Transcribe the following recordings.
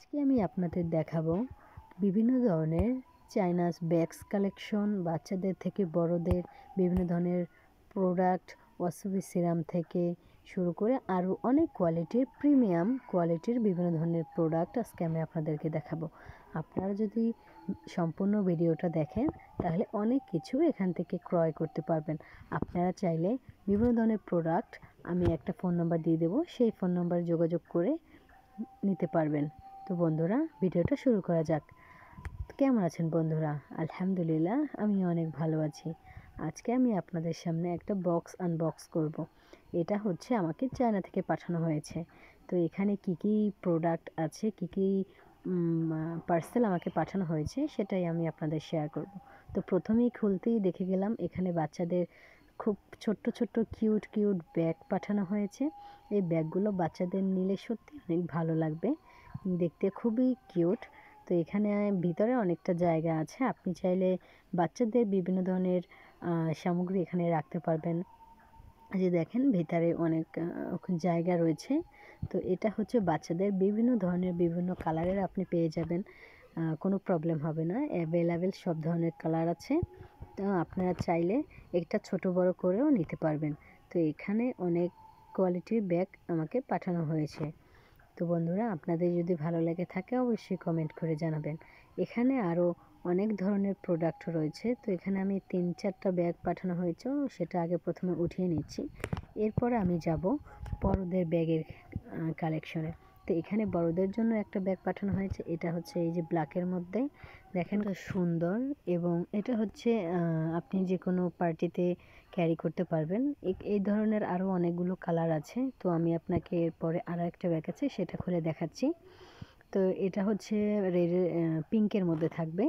আজকে আমি আপনাদের দেখাবো বিভিন্ন ধরনের চাইনাস ব্যাগস কালেকশন, বাচ্চাদের থেকে বড়দের বিভিন্ন ধরনের প্রোডাক্ট, ওয়াসাবি সিরাম থেকে শুরু করে আরও অনেক কোয়ালিটির প্রিমিয়াম কোয়ালিটির বিভিন্ন ধরনের প্রোডাক্ট আজকে আমি আপনাদেরকে দেখাবো। আপনারা যদি সম্পূর্ণ ভিডিওটা দেখেন তাহলে অনেক কিছু এখান থেকে ক্রয় করতে পারবেন। আপনারা চাইলে বিভিন্ন ধরনের প্রোডাক্ট আমি একটা ফোন নাম্বার দিয়ে দেবো, সেই ফোন নাম্বারে যোগাযোগ করে নিতে পারবেন। তো বন্ধুরা, ভিডিওটা শুরু করা যাক। কেমন আছেন বন্ধুরা? আলহামদুলিল্লাহ, আমি অনেক ভালো আছি। আজকে আমি আপনাদের সামনে একটা বক্স আনবক্স করব। এটা হচ্ছে আমাকে চায়না থেকে পাঠানো হয়েছে। তো এখানে কি কি প্রোডাক্ট আছে, কি কি পার্সেল আমাকে পাঠানো হয়েছে সেটাই আমি আপনাদের শেয়ার করব। তো প্রথমেই খুলতেই দেখে গেলাম এখানে বাচ্চাদের খুব ছোট্ট ছোট্ট কিউট কিউট ব্যাগ পাঠানো হয়েছে। এই ব্যাগগুলো বাচ্চাদের নিলে সত্যি অনেক ভালো লাগবে, দেখতে খুবই কিউট। তো এখানে ভিতরে অনেকটা জায়গা আছে, আপনি চাইলে বাচ্চাদের বিভিন্ন ধরনের সামগ্রী এখানে রাখতে পারবেন। যে দেখেন ভিতরে অনেক জায়গা রয়েছে। তো এটা হচ্ছে বাচ্চাদের বিভিন্ন ধরনের বিভিন্ন কালারের আপনি পেয়ে যাবেন, কোনো প্রবলেম হবে না। অ্যাভেলেবেল সব ধরনের কালার আছে। তো আপনারা চাইলে একটা ছোট বড় করেও নিতে পারবেন। তো এখানে অনেক কোয়ালিটির ব্যাগ আমাকে পাঠানো হয়েছে। তো বন্ধুরা, আপনাদের যদি ভালো লেগে থাকে অবশ্যই কমেন্ট করে জানাবেন। এখানে আরও অনেক ধরনের প্রোডাক্ট রয়েছে। তো এখানে আমি 3-4টা ব্যাগ পাঠানো হয়েছে, সেটা আগে প্রথমে উঠিয়ে নিচ্ছি। এরপরে আমি যাব বড়দের ব্যাগের কালেকশনে। তো এখানে বড়দের জন্য একটা ব্যাগ পাঠানো হয়েছে। এটা হচ্ছে এই যে ব্ল্যাকের মধ্যে, দেখেন কত সুন্দর। এবং এটা হচ্ছে আপনি যে কোনো পার্টিতে ক্যারি করতে পারবেন। এই ধরনের আরও অনেকগুলো কালার আছে। তো আমি আপনাকে এরপরে আরও একটা ব্যাগ আছে সেটা খুলে দেখাচ্ছি। তো এটা হচ্ছে পিঙ্কের মধ্যে থাকবে।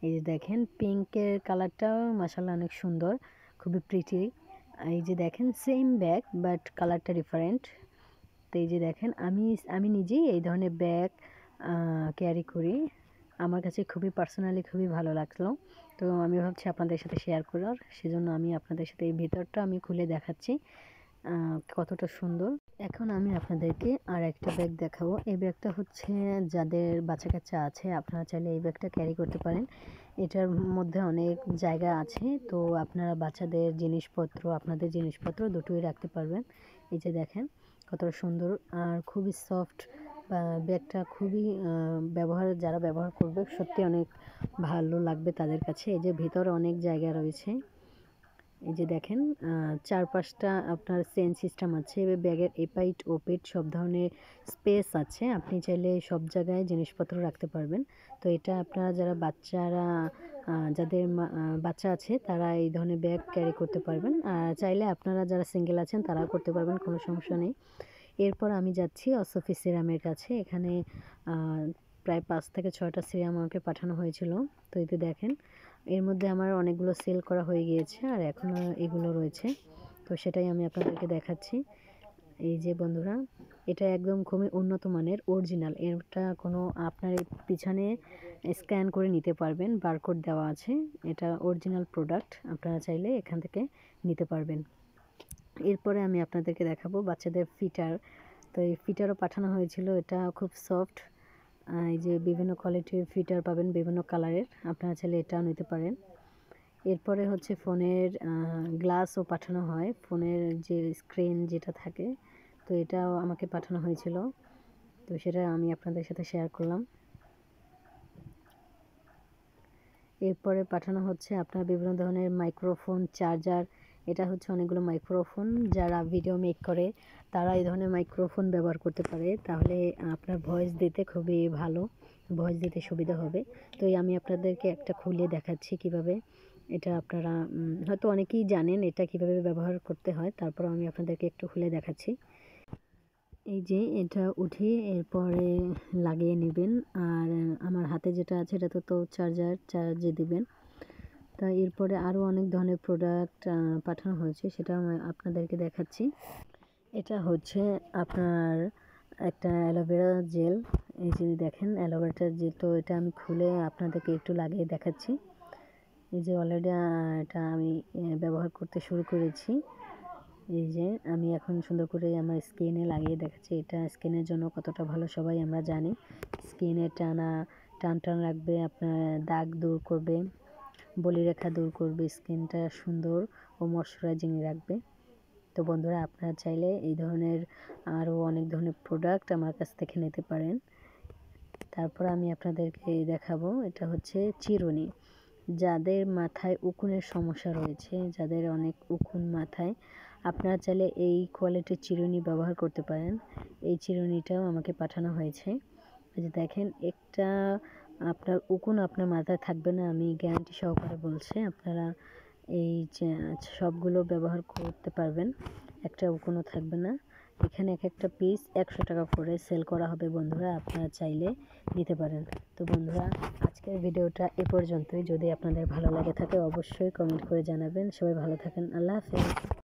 এই যে দেখেন পিঙ্কের কালারটাও মাশাআল্লাহ অনেক সুন্দর, খুবই প্রিটি। এই যে দেখেন সেম ব্যাগ বাট কালারটা ডিফারেন্ট। তো এই যে দেখেন আমি নিজেই এই ধরনের ব্যাগ ক্যারি করি। আমার কাছে খুবই পার্সোনালি খুবই ভালো লাগলো। তো আমি ভাবছি আপনাদের সাথে শেয়ার করার, সেজন্য আমি আপনাদের সাথে এই ভিতরটা আমি খুলে দেখাচ্ছি কতটা সুন্দর। এখন আমি আপনাদেরকে আর একটা ব্যাগ দেখাবো। এই ব্যাগটা হচ্ছে যাদের বাচ্চা কাচ্চা আছে আপনারা চাইলে এই ব্যাগটা ক্যারি করতে পারেন। এটার মধ্যে অনেক জায়গা আছে, তো আপনারা বাচ্চাদের জিনিসপত্র আপনাদের জিনিসপত্র দুটোই রাখতে পারবেন। এই যে দেখেন কতটা সুন্দর আর খুবই সফট। ব্যাগটা খুবই যারা ব্যবহার করবে সত্যি অনেক ভালো লাগবে তাদের কাছে। এই যে ভিতরে অনেক জায়গা রয়েছে। এই যে দেখেন 4-5টা আপনার চেইন সিস্টেম আছে। ব্যাগের এপাইট ওপিট সব ধরনের স্পেস আছে, আপনি চাইলে সব জায়গায় জিনিসপত্র রাখতে পারবেন। তো এটা আপনারা যারা যাদের বাচ্চা আছে তারা এই ধরনের ব্যাগ ক্যারি করতে পারবেন। আর চাইলে আপনারা যারা সিঙ্গেল আছেন তারাও করতে পারবেন, কোনো সমস্যা নেই। এরপর আমি যাচ্ছি ওয়াসাবি সিরামের কাছে। এখানে প্রায় 5 থেকে 6টা সিরাম আমাকে পাঠানো হয়েছিল। তো এতে দেখেন এর মধ্যে আমার অনেকগুলো সেল করা হয়ে গিয়েছে আর এখনও এগুলো রয়েছে। তো সেটাই আমি আপনাদেরকে দেখাচ্ছি। এই যে বন্ধুরা, এটা একদম খুবই উন্নত মানের অরিজিনাল। এটা কোনো আপনার পিছনে স্ক্যান করে নিতে পারবেন, বারকোড দেওয়া আছে। এটা অরিজিনাল প্রোডাক্ট, আপনারা চাইলে এখান থেকে নিতে পারবেন। এরপরে আমি আপনাদেরকে দেখাবো বাচ্চাদের ফিটার। তো এই ফিটারও পাঠানো হয়েছিল। এটা খুব সফট। এই যে বিভিন্ন কোয়ালিটির ফিটার পাবেন বিভিন্ন কালারের, আপনারা চাইলে এটাও নিতে পারেন। এরপরে হচ্ছে ফোনের গ্লাসও পাঠানো হয়, ফোনের যে স্ক্রিন যেটা থাকে, তো এটাও আমাকে পাঠানো হয়েছিল। তো সেটা আমি আপনাদের সাথে শেয়ার করলাম। এরপরে পাঠানো হচ্ছে আপনার বিভিন্ন ধরনের মাইক্রোফোন, চার্জার। এটা হচ্ছে অনেকগুলো মাইক্রোফোন, যারা ভিডিও মেক করে তারা এই ধরনের মাইক্রোফোন ব্যবহার করতে পারে, তাহলে আপনার ভয়েস দিতে খুবই ভালো, ভয়েস দিতে সুবিধা হবে। তো আমি আপনাদেরকে একটা খুলে দেখাচ্ছি কিভাবে। এটা আপনারা হয়তো অনেকেই জানেন এটা কিভাবে ব্যবহার করতে হয়, তারপর আমি আপনাদেরকে একটু খুলে দেখাচ্ছি। এই যে এটা উঠিয়ে এরপরে লাগিয়ে নেবেন। আর আমার হাতে যেটা আছে এটা তো চার্জে দিবেন। তা এরপরে আরও অনেক ধরনের প্রোডাক্ট পাঠানো হয়েছে, সেটা আমি আপনাদেরকে দেখাচ্ছি। এটা হচ্ছে আপনার একটা অ্যালোভেরা জেল। এই যে দেখেন অ্যালোভেরাটা জেল, তো এটা আমি খুলে আপনাদেরকে একটু লাগিয়ে দেখাচ্ছি। এই যে অলরেডি এটা আমি ব্যবহার করতে শুরু করেছি। এই যে আমি এখন সুন্দর করে আমার স্কিনে লাগিয়ে দেখাচ্ছি। এটা স্কিনের জন্য কতটা ভালো সবাই আমরা জানি। স্কিনে টান টান রাখবে, আপনার দাগ দূর করবে, বলিরেখা দূর করবে, স্কিনটা সুন্দর ও ময়শ্চারাইজিং রাখবে। তো বন্ধুরা, আপনারা চাইলে এই ধরনের আরও অনেক ধরনের প্রোডাক্ট আমার কাছ থেকে নিতে পারেন। তারপর আমি আপনাদেরকে দেখাবো, এটা হচ্ছে চিরুনি। যাদের মাথায় উকুনের সমস্যা রয়েছে, যাদের অনেক উকুন মাথায়, আপনারা চাইলে এই কোয়ালিটির চিরুনি ব্যবহার করতে পারেন। এই চিরুনিটাও আমাকে পাঠানো হয়েছে। এই যে দেখেন, একটা আপনার উকুন আপনার মাথায় থাকবে না, আমি গ্যারান্টি সহকারে বলছি। আপনারা এই যে সবগুলো ব্যবহার করতে পারবেন, একটা উকুনও থাকবে না। এখানে এক একটা পিস 100 টাকা করে সেল করা হবে বন্ধুরা, আপনারা চাইলে নিতে পারেন। তো বন্ধুরা, আজকের ভিডিওটা এ পর্যন্তই। যদি আপনাদের ভালো লাগে থাকে অবশ্যই কমেন্ট করে জানাবেন। সবাই ভালো থাকেন। আল্লাহ হাফেজ।